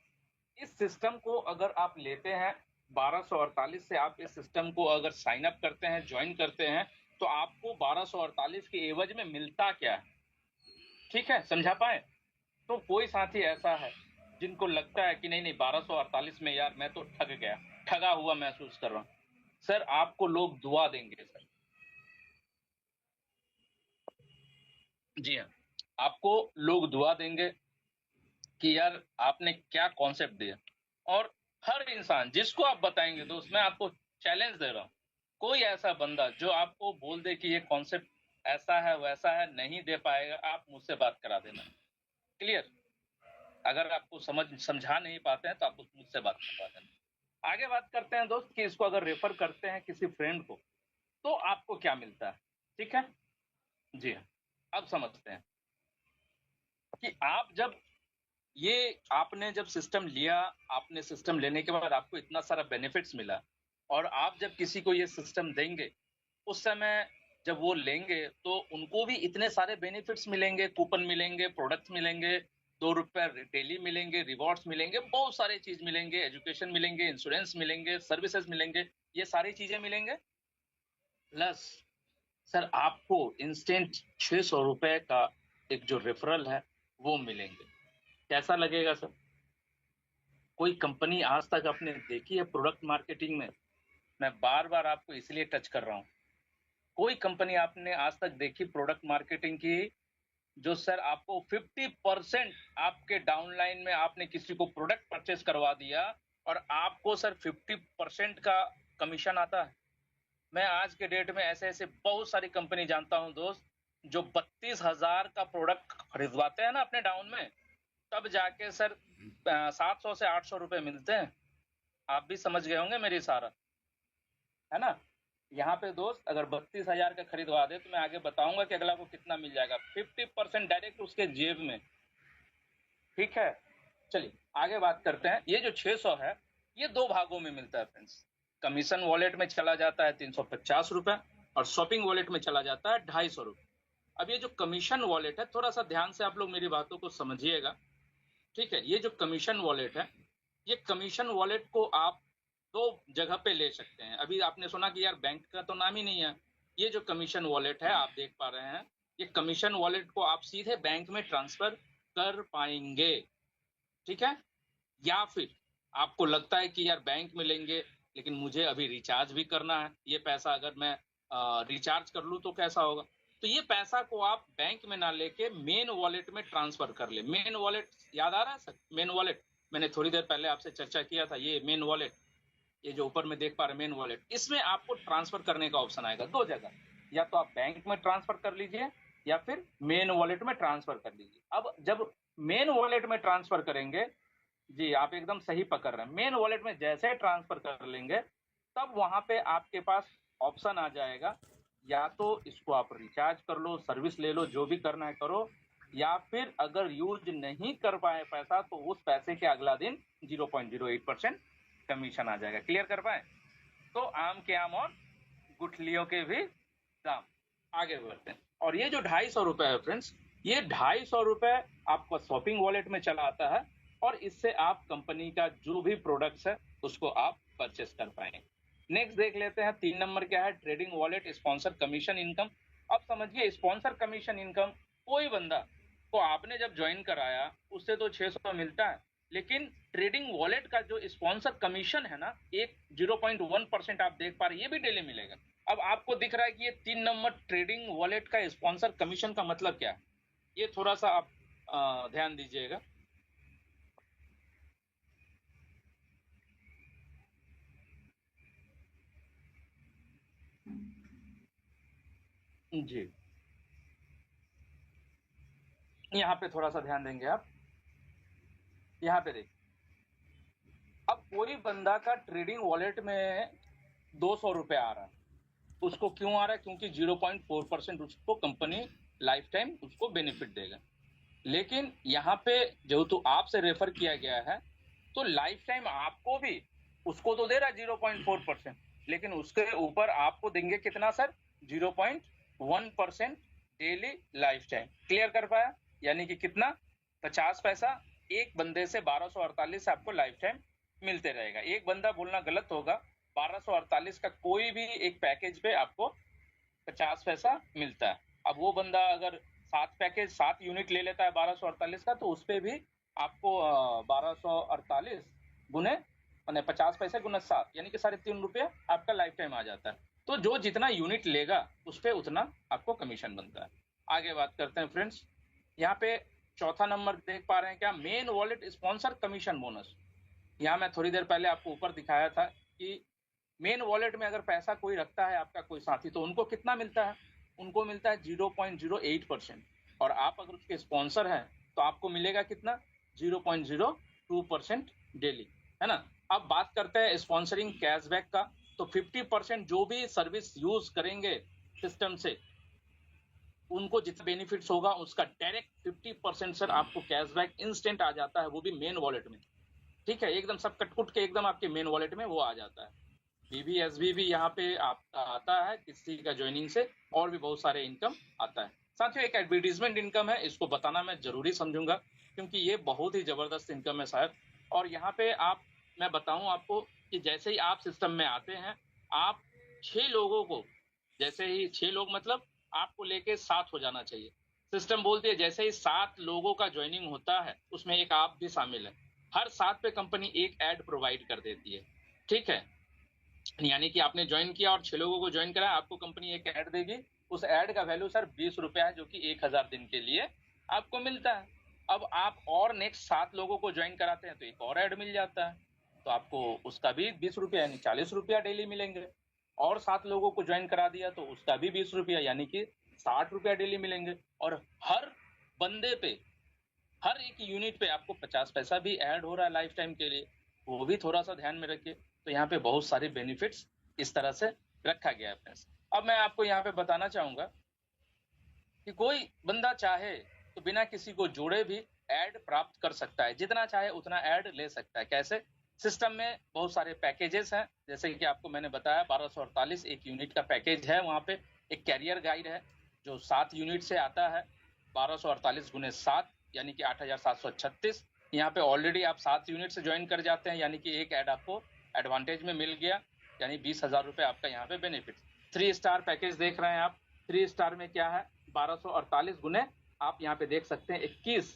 इस सिस्टम को अगर आप लेते हैं 1248 से, आप इस सिस्टम को अगर साइन अप करते हैं, ज्वाइन करते हैं, तो आपको 1248 के एवज में मिलता क्या है। ठीक है, समझा पाए? तो कोई साथी ऐसा है जिनको लगता है कि नहीं 1248 में यार मैं तो ठग गया, ठगा हुआ महसूस कर रहा हूं, सर आपको लोग दुआ देंगे सर। जी हाँ, आपको लोग दुआ देंगे कि यार आपने क्या कॉन्सेप्ट दिया। और हर इंसान जिसको आप बताएंगे दोस्त, मैं आपको चैलेंज दे रहा हूं, कोई ऐसा बंदा जो आपको बोल दे कि ये कॉन्सेप्ट ऐसा है वैसा है, नहीं दे पाएगा, आप मुझसे बात करा देना। क्लियर? अगर आपको समझा नहीं पाते हैं तो आप मुझसे बात करवा देना। आगे बात करते हैं दोस्त कि इसको अगर रेफर करते हैं किसी फ्रेंड को तो आपको क्या मिलता है। ठीक है जी हाँ, अब समझते हैं कि आप जब आपने जब सिस्टम लिया, आपने सिस्टम लेने के बाद आपको इतना सारा बेनिफिट्स मिला, और आप जब किसी को ये सिस्टम देंगे उस समय जब वो लेंगे तो उनको भी इतने सारे बेनिफिट्स मिलेंगे, कूपन मिलेंगे, प्रोडक्ट्स मिलेंगे, 2 रुपए डेली मिलेंगे, रिवॉर्ड्स मिलेंगे, बहुत सारी चीज मिलेंगे, एजुकेशन मिलेंगे, इंश्योरेंस मिलेंगे, सर्विसेज मिलेंगे, ये सारी चीजें मिलेंगे। प्लस सर आपको इंस्टेंट 600 रुपए का एक जो रेफरल है वो मिलेंगे। कैसा लगेगा सर? कोई कंपनी आज तक आपने देखी है प्रोडक्ट मार्केटिंग में? मैं बार बार आपको इसलिए टच कर रहा हूं, कोई कंपनी आपने आज तक देखी प्रोडक्ट मार्केटिंग की जो सर आपको 50% आपके डाउनलाइन में आपने किसी को प्रोडक्ट परचेस करवा दिया और आपको सर 50% का कमीशन आता है? मैं आज के डेट में ऐसे ऐसे बहुत सारी कंपनी जानता हूं दोस्त, जो 32,000 का प्रोडक्ट खरीदवाते हैं ना अपने डाउन में, तब जाके सर 700 से 800 रुपए मिलते हैं। आप भी समझ गए होंगे मेरी सारा, है ना? यहाँ पे दोस्त अगर 32,000 का खरीदवा दे तो मैं आगे बताऊंगा कि अगला को कितना मिल जाएगा, 50% डायरेक्ट उसके जेब में। ठीक है, चलिए आगे बात करते हैं। ये जो 600 है ये 2 भागों में मिलता है फ्रेंड्स। कमीशन वॉलेट में चला जाता है 350 रुपए और शॉपिंग वॉलेट में चला जाता है 250 रुपए। अब ये जो कमीशन वॉलेट है, थोड़ा सा ध्यान से आप लोग मेरी बातों को समझिएगा। ठीक है, ये जो कमीशन वॉलेट है, ये कमीशन वॉलेट को आप 2 जगह पे ले सकते हैं। अभी आपने सुना कि यार बैंक का तो नाम ही नहीं है। ये जो कमीशन वॉलेट है आप देख पा रहे हैं, ये कमीशन वॉलेट को आप सीधे बैंक में ट्रांसफर कर पाएंगे। ठीक है, या फिर आपको लगता है कि यार बैंक में लेंगे लेकिन मुझे अभी रिचार्ज भी करना है, ये पैसा अगर मैं रिचार्ज कर लूं तो कैसा होगा, तो ये पैसा को आप बैंक में ना लेके मेन वॉलेट में ट्रांसफर कर ले। मेन वॉलेट याद आ रहा है सर? मेन वॉलेट मैंने थोड़ी देर पहले आपसे चर्चा किया था। ये मेन वॉलेट, ये जो ऊपर में देख पा रहे मेन वॉलेट, इसमें आपको ट्रांसफर करने का ऑप्शन आएगा 2 जगह, या तो आप बैंक में ट्रांसफर कर लीजिए या फिर मेन वॉलेट में ट्रांसफर कर लीजिए। अब जब मेन वॉलेट में ट्रांसफर करेंगे, जी आप एकदम सही पकड़ रहे हैं, मेन वॉलेट में जैसे ट्रांसफर कर लेंगे तब वहां पे आपके पास ऑप्शन आ जाएगा, या तो इसको आप रिचार्ज कर लो, सर्विस ले लो, जो भी करना है करो, या फिर अगर यूज नहीं कर पाए पैसा तो उस पैसे के अगला दिन 0.08% कमीशन आ जाएगा। क्लियर कर पाए? तो आम के आम और गुठलियों के भी दाम। आगे बढ़ते हैं। और ये जो 250 रुपए है फ्रेंड्स, ये 250 रुपए आपका शॉपिंग वॉलेट में चला आता है और इससे आप कंपनी का जो भी प्रोडक्ट्स है उसको आप परचेस कर पाएंगे। नेक्स्ट देख लेते हैं 3 नंबर क्या है, trading wallet sponsor commission income. अब समझिए स्पॉन्सर कमीशन इनकम, कोई बंदा को आपने जब ज्वाइन कराया उससे तो 600 मिलता है, लेकिन ट्रेडिंग वॉलेट का जो स्पॉन्सर कमीशन है ना, एक 0.1% आप देख पा रहे, ये भी डेली मिलेगा। अब आपको दिख रहा है कि ये 3 नंबर ट्रेडिंग वॉलेट का स्पॉन्सर कमीशन का मतलब क्या है, ये थोड़ा सा आप ध्यान दीजिएगा। जी, यहाँ पे थोड़ा सा ध्यान देंगे आप। यहाँ पे देखिए, अब कोई बंदा का ट्रेडिंग वॉलेट में 200 रुपए आ रहा है, उसको क्यों आ रहा है? क्योंकि 0.4% उसको कंपनी लाइफ टाइम उसको बेनिफिट देगा। लेकिन यहाँ पे जो तो आपसे रेफर किया गया है, तो लाइफ टाइम आपको भी उसको तो दे रहा है 0.4%, लेकिन उसके ऊपर आपको देंगे कितना sir? 0.1% daily life time. Clear कर पाया? यानी कि कितना? 50 पैसा एक बंदे से 1248 आपको लाइफ टाइम मिलते रहेगा। एक बंदा बोलना गलत होगा, 1248 का कोई भी एक पैकेज पे आपको 50 पैसा मिलता है। अब वो बंदा अगर 7 यूनिट ले लेता है 1248 का, तो उस पे भी आपको 1248 गुने मैंने 50 पैसे गुना 7 यानी कि 3.5 रुपये आपका लाइफ टाइम आ जाता है। तो जो जितना यूनिट लेगा उस पे उतना आपको कमीशन बनता है। आगे बात करते हैं फ्रेंड्स। यहाँ पे चौथा नंबर देख पा रहे हैं क्या? Main wallet sponsor commission bonus. यहाँ मैं थोड़ी देर पहले आपको ऊपर दिखाया था कि मेन वॉलेट में अगर पैसा कोई रखता है आपका कोई साथी, तो उनको कितना मिलता है? उनको मिलता है 0.08%। और आप अगर उसके स्पॉन्सर हैं तो आपको मिलेगा कितना? 0.02% डेली, है ना। अब बात करते हैं स्पॉन्सरिंग कैशबैक का। तो 50% जो भी सर्विस यूज करेंगे सिस्टम से, उनको जितना बेनिफिट्स होगा उसका डायरेक्ट 50% सर आपको कैशबैक इंस्टेंट आ जाता है, वो भी मेन वॉलेट में। ठीक है, एकदम सब कटकुट के एकदम आपके मेन वॉलेट में वो आ जाता है। बीबीएसबी भी यहाँ पे आता है किसी का ज्वाइनिंग से, और भी बहुत सारे इनकम आता है। साथियों, एक एडवर्टीजमेंट इनकम है, इसको बताना मैं जरूरी समझूंगा क्योंकि ये बहुत ही जबरदस्त इनकम है साहब। और यहाँ पे मैं बताऊं आपको कि जैसे ही आप सिस्टम में आते हैं, आप 6 लोगों को, जैसे ही 6 लोग मतलब आपको लेके 7 हो जाना चाहिए। सिस्टम बोलती है जैसे ही 7 लोगों का ज्वाइनिंग होता है, उसमें एक आप भी शामिल है, हर 7 पे कंपनी एक ऐड प्रोवाइड कर देती है। ठीक है, यानी कि आपने ज्वाइन किया और 6 लोगों को ज्वाइन कराया, आपको कंपनी एक ऐड देगी। उस ऐड का वैल्यू सर 20 रुपया है, जो कि 1000 दिन के लिए आपको मिलता है। अब आप और नेक्स्ट 7 लोगों को ज्वाइन कराते हैं तो एक और ऐड मिल जाता है, तो आपको उसका भी 20 रुपया यानी 40 रुपया डेली मिलेंगे। और 7 लोगों को ज्वाइन करा दिया तो उसका भी 20 रुपया यानी कि 60 रुपया डेली मिलेंगे। और हर बंदे पे, हर एक यूनिट पे आपको 50 पैसा भी ऐड हो रहा है लाइफ टाइम के लिए, वो भी थोड़ा सा ध्यान में रखिए। तो यहाँ पे बहुत सारे बेनिफिट्स इस तरह से रखा गया है फ्रेंड्स। अब मैं आपको यहाँ पे बताना चाहूंगा कि कोई बंदा चाहे तो बिना किसी को जोड़े भी ऐड प्राप्त कर सकता है, जितना चाहे उतना ऐड ले सकता है। कैसे? सिस्टम में बहुत सारे पैकेजेस हैं, जैसे कि आपको मैंने बताया 1248 एक यूनिट का पैकेज है। वहाँ पे एक कैरियर गाइड है जो 7 यूनिट से आता है, 1248 गुने 7 यानी कि 8736। यहाँ पे ऑलरेडी आप 7 यूनिट से ज्वाइन कर जाते हैं, यानी कि एक ऐड आपको एडवांटेज में मिल गया, यानी 20,000 रुपये आपका यहाँ पे बेनिफिट। 3 स्टार पैकेज देख रहे हैं आप। 3 स्टार में क्या है? 1248 गुने आप यहाँ पे देख सकते हैं 21,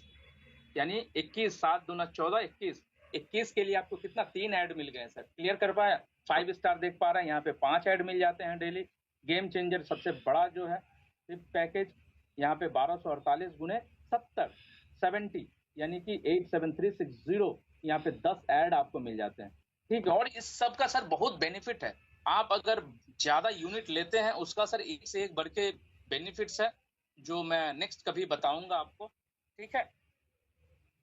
यानी 21 7 दूना 14 21। 21 के लिए आपको कितना? 3 ऐड मिल गए सर। क्लियर कर पाया? 5 स्टार देख पा रहे हैं, यहाँ पे 5 ऐड मिल जाते हैं डेली। गेम चेंजर सबसे बड़ा जो है पैकेज, यहाँ पे 1248 गुने 70 यानी कि 87360, यहाँ पे 10 ऐड आपको मिल जाते हैं। ठीक है, और इस सब का सर बहुत बेनिफिट है। आप अगर ज्यादा यूनिट लेते हैं उसका सर एक से एक बढ़ के बेनिफिट्स है, जो मैं नेक्स्ट कभी बताऊंगा आपको। ठीक है,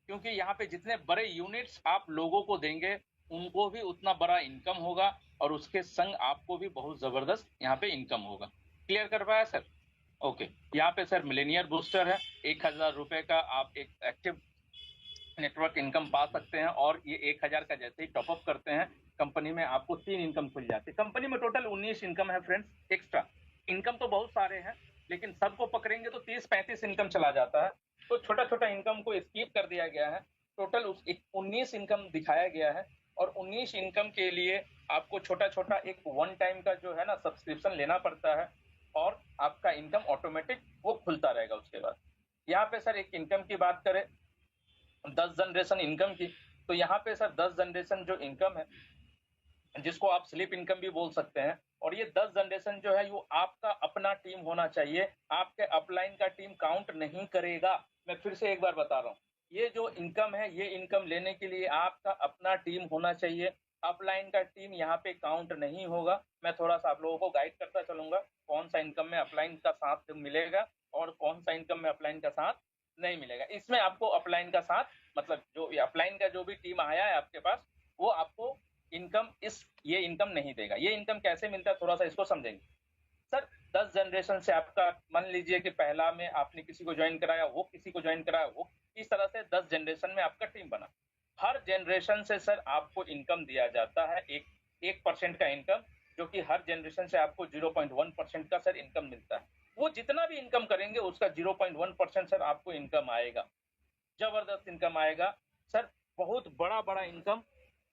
क्योंकि यहाँ पे जितने बड़े यूनिट्स आप लोगों को देंगे उनको भी उतना बड़ा इनकम होगा, और उसके संग आपको भी बहुत जबरदस्त यहाँ पे इनकम होगा। क्लियर कर पाया सर? ओके, यहाँ पे सर मिलेनियर बूस्टर है, 1000 रुपए का आप एक एक्टिव नेटवर्क इनकम पा सकते हैं। और ये 1000 का जैसे ही टॉपअप करते हैं कंपनी में, आपको 3 इनकम खुल जाती है। कंपनी में टोटल 19 इनकम है फ्रेंड्स। एक्स्ट्रा इनकम तो बहुत सारे हैं, लेकिन सबको पकड़ेंगे तो 30-35 इनकम चला जाता है, तो छोटा छोटा इनकम को स्किप कर दिया गया है। टोटल 19 इनकम दिखाया गया है, और 19 इनकम के लिए आपको छोटा छोटा एक वन टाइम का जो है ना सब्सक्रिप्शन लेना पड़ता है, और आपका इनकम ऑटोमेटिक वो खुलता रहेगा उसके बाद। यहाँ पे सर एक इनकम की बात करें 10 जनरेशन इनकम की, तो यहाँ पे सर 10 जनरेशन जो इनकम है, जिसको आप स्लिप इनकम भी बोल सकते हैं, और ये 10 जनरेशन जो है वो आपका अपना टीम होना चाहिए, आपके अपलाइन का टीम काउंट नहीं करेगा। मैं फिर से एक बार बता रहा हूँ, ये जो इनकम है, ये इनकम लेने के लिए आपका अपना टीम होना चाहिए, अपलाइन का टीम यहाँ पे काउंट नहीं होगा। मैं थोड़ा सा आप लोगों को गाइड करता चलूंगा कौन सा इनकम में अपलाइन का साथ मिलेगा और कौन सा इनकम में अपलाइन का साथ नहीं मिलेगा। इसमें आपको अपलाइन का साथ, मतलब जो अपलाइन का जो भी टीम आया है आपके पास, वो आपको इनकम ये इनकम नहीं देगा। ये इनकम कैसे मिलता है थोड़ा सा इसको समझेंगे। सर 10 जनरेशन से आपका मान लीजिए कि पहला में आपने किसी को ज्वाइन कराया, वो किसी को ज्वाइन कराया, वो इस तरह से 10 जनरेशन में आपका टीम बना। हर जनरेशन से सर आपको इनकम दिया जाता है, 1% का इनकम, जो कि हर जनरेशन से आपको 0.1% का सर इनकम मिलता है। वो जितना भी इनकम करेंगे उसका 0.1% सर आपको इनकम आएगा। जबरदस्त इनकम आएगा सर, बहुत बड़ा इनकम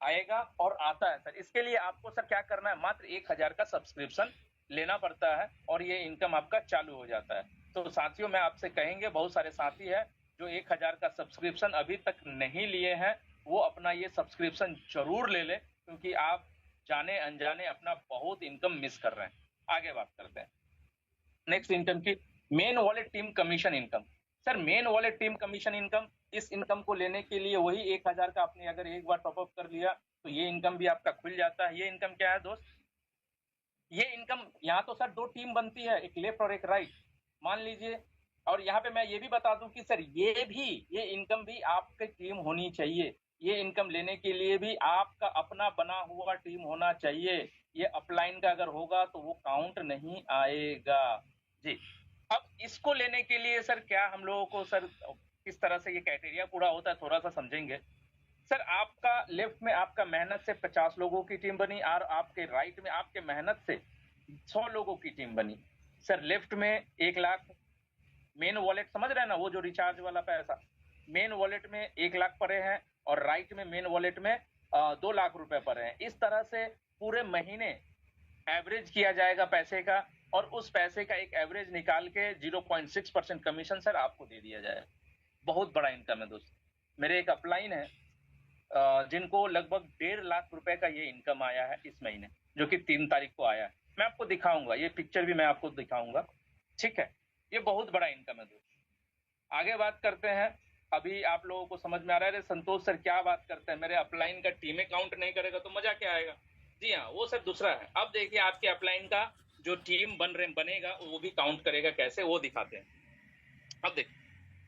आएगा और आता है सर। इसके लिए आपको सर क्या करना है, मात्र 1000 का सब्सक्रिप्शन लेना पड़ता है और ये इनकम आपका चालू हो जाता है। तो साथियों, मैं आपसे कहेंगे, बहुत सारे साथी हैं जो 1000 का सब्सक्रिप्शन अभी तक नहीं लिए हैं, वो अपना ये सब्सक्रिप्शन जरूर ले लें, क्योंकि आप जाने अनजाने अपना बहुत इनकम मिस कर रहे हैं। आगे बात करते हैं नेक्स्ट इनकम की, main wallet team commission income. Sir main wallet team commission income, इस इनकम को लेने के लिए वही 1000 का आपने अगर एक बार टॉपअप कर लिया तो ये इनकम भी आपका खुल जाता है। ये इनकम क्या है दोस्त, ये इनकम, यहाँ तो सर 2 टीम बनती है, एक लेफ्ट और एक राइट, मान लीजिए। और यहाँ पे मैं ये भी बता दूं कि सर ये इनकम भी आपकी टीम होनी चाहिए। ये इनकम लेने के लिए भी आपका अपना बना हुआ टीम होना चाहिए। ये अपलाइन का अगर होगा तो वो काउंट नहीं आएगा जी। अब इसको लेने के लिए सर क्या हम लोगों को सर किस तरह से ये क्राइटेरिया पूरा होता है, थोड़ा सा समझेंगे। सर आपका लेफ्ट में आपका मेहनत से 50 लोगों की टीम बनी और आपके राइट में आपके मेहनत से 100 लोगों की टीम बनी। सर लेफ्ट में 1 लाख मेन वॉलेट, समझ रहे हैं ना, वो जो रिचार्ज वाला पैसा, मेन वॉलेट में 1 लाख पड़े हैं और राइट में मेन वॉलेट में 2 लाख रुपए पड़े हैं। इस तरह से पूरे महीने एवरेज किया जाएगा पैसे का और उस पैसे का एक एवरेज निकाल के 0.6% कमीशन सर आपको दे दिया जाएगा। बहुत बड़ा इनकम है दोस्त। मेरे एक अपलाइन है जिनको लगभग 1.5 लाख रुपए का ये इनकम आया है इस महीने, जो कि 3 तारीख को आया है। मैं आपको दिखाऊंगा, ये पिक्चर भी मैं आपको दिखाऊंगा, ठीक है। ये बहुत बड़ा इनकम है दोस्त। आगे बात करते हैं। अभी आप लोगों को समझ में आ रहा है संतोष सर क्या बात करते हैं, मेरे अपलाइन का टीम काउंट नहीं करेगा तो मजा क्या आएगा। जी हाँ, वो सर दूसरा है। अब देखिए आपके अपलाइन का जो टीम बनेगा वो भी काउंट करेगा कैसे, वो दिखाते हैं। अब देखिए,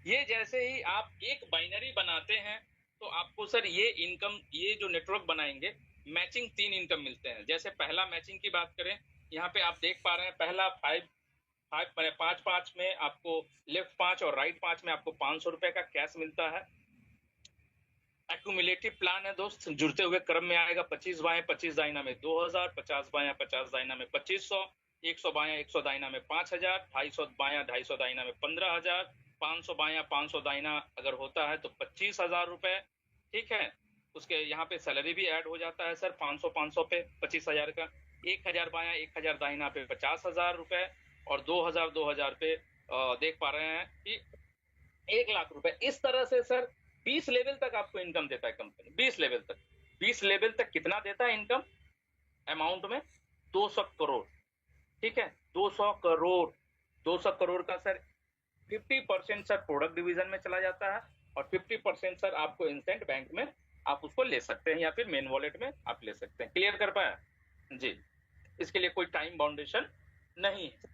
ये जैसे ही आप एक बाइनरी बनाते हैं तो आपको सर ये इनकम, ये जो नेटवर्क बनाएंगे, मैचिंग 3 इनकम मिलते हैं। जैसे पहला मैचिंग की बात करें, यहाँ पे आप देख पा रहे हैं, पहला 5 में आपको लेफ्ट 5 और राइट 5 में आपको 500 रुपए का कैश मिलता है। एक्यूमुलेटिव प्लान है दोस्त, जुड़ते हुए क्रम में आएगा। 25 बाएं 25 दाइना में 2000, 50 बायां 50 दाइना में 2500, 100 बायां 100 दाइना में 5000, 250 बायां 250 दाइना में 15000, 500 बायां 500 दाइना अगर होता है तो 25,000 रुपए, ठीक है। उसके यहाँ पे सैलरी भी ऐड हो जाता है सर, 500 पे 25,000 का। 1000 बायां 1000 दाइना पे 50,000 रुपए और 2000 पे देख पा रहे हैं कि 1 लाख रुपए। इस तरह से सर 20 लेवल तक आपको इनकम देता है कंपनी। 20 लेवल तक, 20 लेवल तक कितना देता है इनकम अमाउंट में, 200 करोड़, ठीक है। 200 करोड़, 200 करोड़ का सर 50% सर प्रोडक्ट डिवीजन में चला जाता है और 50% सर आपको इंस्टेंट बैंक में आप उसको ले सकते हैं या फिर मेन वॉलेट में आप ले सकते हैं। क्लियर कर पाया जी। इसके लिए कोई टाइम बाउंडेशन नहीं है,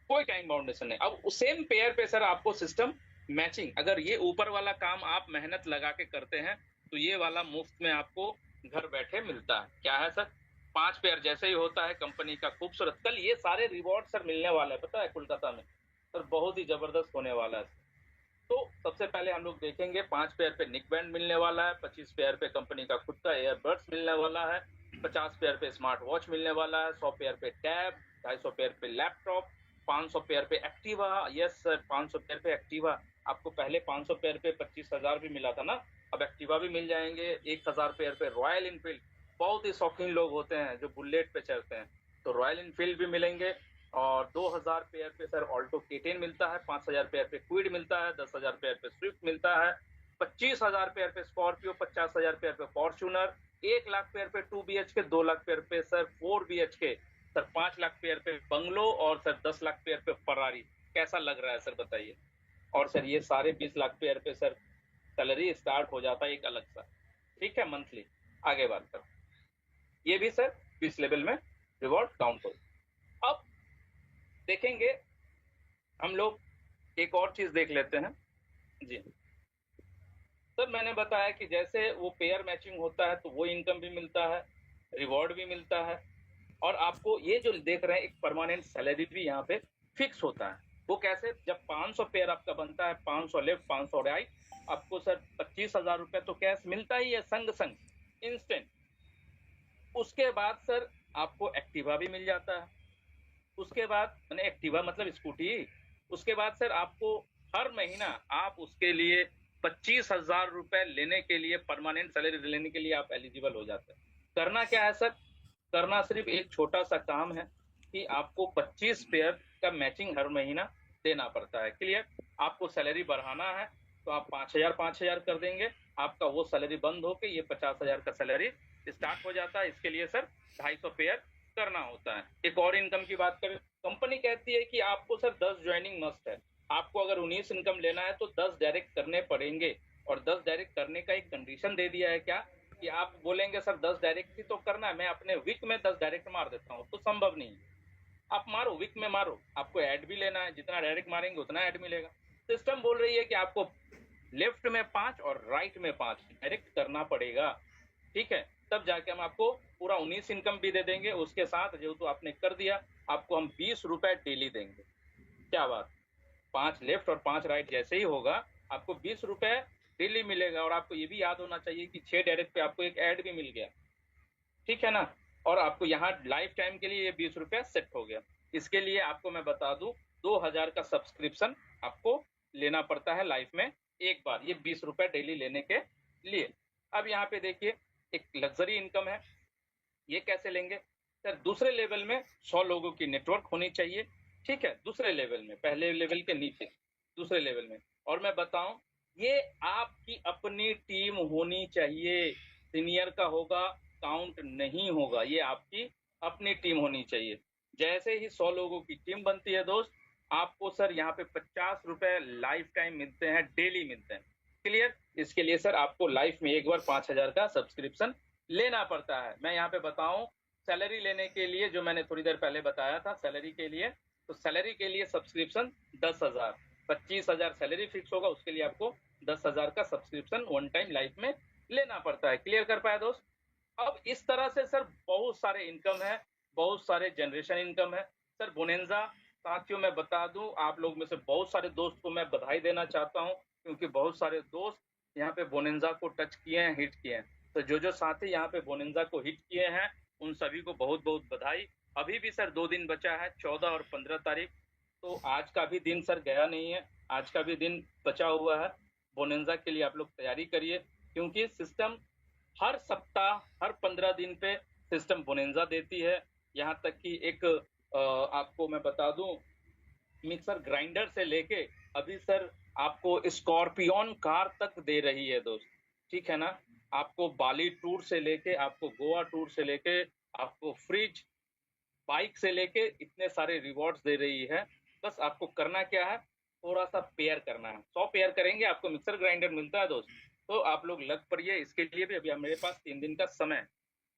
कोई टाइम बाउंडेशन नहीं। अब सेम पेयर पे सर आपको सिस्टम मैचिंग, अगर ये ऊपर वाला काम आप मेहनत लगा के करते हैं तो ये वाला मुफ्त में आपको घर बैठे मिलता है। क्या है सर, 5 पेयर जैसे ही होता है कंपनी का खूबसूरत। कल ये सारे रिवॉर्ड सर मिलने वाले हैं, पता है, कोलकाता में सर, बहुत ही जबरदस्त होने वाला है। तो सबसे पहले हम लोग देखेंगे 5 पेयर पे निक बैंड मिलने वाला है, 25 पेयर पे कंपनी का खुद का एयरबड्स मिलने वाला है, 50 पेयर पे स्मार्ट वॉच मिलने वाला है, 100 पेयर पे टैब, 250 पेयर पे लैपटॉप, 500 पेयर पे एक्टिवा। यस सर, 500 पेयर पे एक्टिवा। आपको पहले 500 पेयर पे 25,000 भी मिला था ना, अब एक्टिवा भी मिल जाएंगे। 1000 पेयर पे रॉयल इनफील्ड, बहुत ही शौकीन लोग होते हैं जो बुलेट पे चलते हैं, तो रॉयल इनफील्ड भी मिलेंगे। और 2000 पेयर पे सर ऑल्टो K10 मिलता है, 5000 पेयर पे क्विड मिलता है, 10,000 पेयर पे स्विफ्ट मिलता है, 25,000 पेयर पे स्कॉर्पियो, 50,000 पेयर पे फॉर्च्यूनर, 1 लाख पेयर पे 2 BHK, 2 लाख पेयर पे sir 4 BHK, sir 5 lakh pair पे बंगलो और सर 10 लाख पेयर पे फरारी। कैसा लग रहा है सर बताइए। और सर ये सारे 20 लाख पेयर पे सर सैलरी स्टार्ट हो जाता है एक अलग सा, ठीक है, मंथली। आगे बात करो, ये भी सर 20 लेवल में रिवॉर्ड काउंट हो। अब देखेंगे हम लोग एक और चीज देख लेते हैं जी। सर मैंने बताया कि जैसे वो पेयर मैचिंग होता है तो वो इनकम भी मिलता है, रिवॉर्ड भी मिलता है। और आपको ये जो देख रहे हैं एक परमानेंट सैलरी भी यहाँ पे फिक्स होता है। वो कैसे? जब 500 पेयर आपका बनता है, 500 लेफ्ट 500 राइट, आपको सर 25,000 रुपए तो कैश मिलता ही है संग संग इंस्टेंट। उसके बाद सर आपको एक्टिवा भी मिल जाता है। उसके बाद मैंने एक्टिवा मतलब स्कूटी। उसके बाद सर आपको हर महीना आप उसके लिए 25,000 रुपए लेने के लिए, परमानेंट सैलरी लेने के लिए आप एलिजिबल हो जाते हैं। करना क्या है सर? करना सिर्फ एक छोटा सा काम है कि आपको 25 पेयर का मैचिंग हर महीना देना पड़ता है। क्लियर? आपको सैलरी बढ़ाना है तो आप 5,000 कर देंगे, आपका वो सैलरी बंद होके ये 50,000 का सैलरी स्टार्ट हो जाता है। इसके लिए सर 250 पेयर करना होता है। एक और इनकम की बात करें, कंपनी कहती है कि आपको सर 10 ज्वाइनिंग मस्ट है। आपको अगर 19 इनकम लेना है तो 10 डायरेक्ट करने पड़ेंगे, और 10 डायरेक्ट करने का एक कंडीशन दे दिया है। क्या कि आप बोलेंगे सर 10 डायरेक्ट ही तो करना है, मैं अपने वीक में 10 डायरेक्ट मार देता हूँ, तो संभव नहीं है। आप मारो, वीक में मारो, आपको ऐड भी लेना है, जितना डायरेक्ट मारेंगे उतना ऐड मिलेगा। सिस्टम बोल रही है कि आपको लेफ्ट में 5 और राइट में 5 डायरेक्ट करना पड़ेगा। ठीक है, तब जाके हम आपको पूरा 19 इनकम भी दे देंगे। उसके साथ जो तो आपने कर दिया, आपको हम 20 रुपए डेली देंगे। क्या बात? 5 लेफ्ट और 5 राइट जैसे ही होगा आपको 20 रुपए डेली मिलेगा। और आपको ये भी याद होना चाहिए कि 6 डायरेक्ट पे आपको एक ऐड भी मिल गया। ठीक है ना? और आपको यहाँ लाइफ टाइम के लिए ये 20 रुपया सेट हो गया। इसके लिए आपको मैं बता दूं 2000 का सब्सक्रिप्शन आपको लेना पड़ता है लाइफ में एक बार, ये 20 रुपए डेली लेने के लिए। अब यहाँ पे देखिए एक लग्जरी इनकम है। ये कैसे लेंगे सर? दूसरे लेवल में 100 लोगों की नेटवर्क होनी चाहिए। ठीक है, दूसरे लेवल में, पहले लेवल के नीचे दूसरे लेवल में। और मैं बताऊं, ये आपकी अपनी टीम होनी चाहिए। सीनियर का होगा काउंट नहीं होगा, ये आपकी अपनी टीम होनी चाहिए। जैसे ही 100 लोगों की टीम बनती है दोस्त, आपको सर यहाँ पे 50 रुपए लाइफ टाइम मिलते हैं, डेली मिलते हैं। क्लियर? इसके लिए सर आपको लाइफ में एक बार 5,000 का सब्सक्रिप्शन लेना पड़ता है। मैं यहाँ पे बताऊं, सैलरी लेने के लिए जो मैंने थोड़ी देर पहले बताया था सैलरी के लिए, तो सैलरी के लिए सब्सक्रिप्शन 10,000, 25,000 सैलरी फिक्स होगा, उसके लिए आपको 10,000 का सब्सक्रिप्शन वन टाइम लाइफ में लेना पड़ता है। क्लियर कर पाया दोस्त? अब इस तरह से सर बहुत सारे इनकम है, बहुत सारे जनरेशन इनकम है। सर बोनेंजा साथियों मैं बता दूं, आप लोग में से बहुत सारे दोस्त को मैं बधाई देना चाहता हूं, क्योंकि बहुत सारे दोस्त यहाँ पे बोनेंजा को टच किए हैं, हिट किए हैं। तो जो साथी यहाँ पे बोनेंजा को हिट किए हैं उन सभी को बहुत बहुत बधाई। अभी भी सर 2 दिन बचा है, 14 और 15 तारीख। तो आज का भी दिन सर गया नहीं है, आज का भी दिन बचा हुआ है। बोनेंजा के लिए आप लोग तैयारी करिए, क्योंकि सिस्टम हर सप्ताह, हर 15 दिन पे सिस्टम बोनेंजा देती है। यहाँ तक कि एक आपको मैं बता दूं, मिक्सर ग्राइंडर से लेके अभी सर आपको स्कॉर्पियन कार तक दे रही है दोस्त। ठीक है ना? आपको बाली टूर से लेके, आपको गोवा टूर से लेके, आपको फ्रिज, बाइक से लेके इतने सारे रिवॉर्ड्स दे रही है। बस आपको करना क्या है, थोड़ा सा पेयर करना है। 100 पेयर करेंगे आपको मिक्सर ग्राइंडर मिलता है दोस्त। तो आप लोग लग पड़िए, इसके लिए भी अभी मेरे पास 3 दिन का समय है।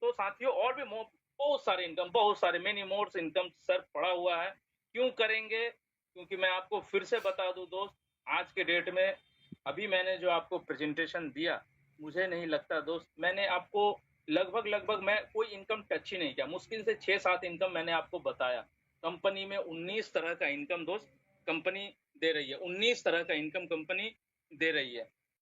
तो साथियों और भी बहुत सारे इनकम, बहुत सारे मेनी मोड्स इनकम सर पड़ा हुआ है। क्यों करेंगे? क्योंकि मैं आपको फिर से बता दूं दोस्त, आज के डेट में अभी मैंने जो आपको प्रेजेंटेशन दिया, मुझे नहीं लगता दोस्त मैंने आपको लगभग मैं कोई इनकम टच ही नहीं किया। मुश्किल से 6-7 इनकम मैंने आपको बताया। कंपनी में 19 तरह का इनकम दोस्त कंपनी दे रही है, 19 तरह का इनकम कंपनी दे रही है।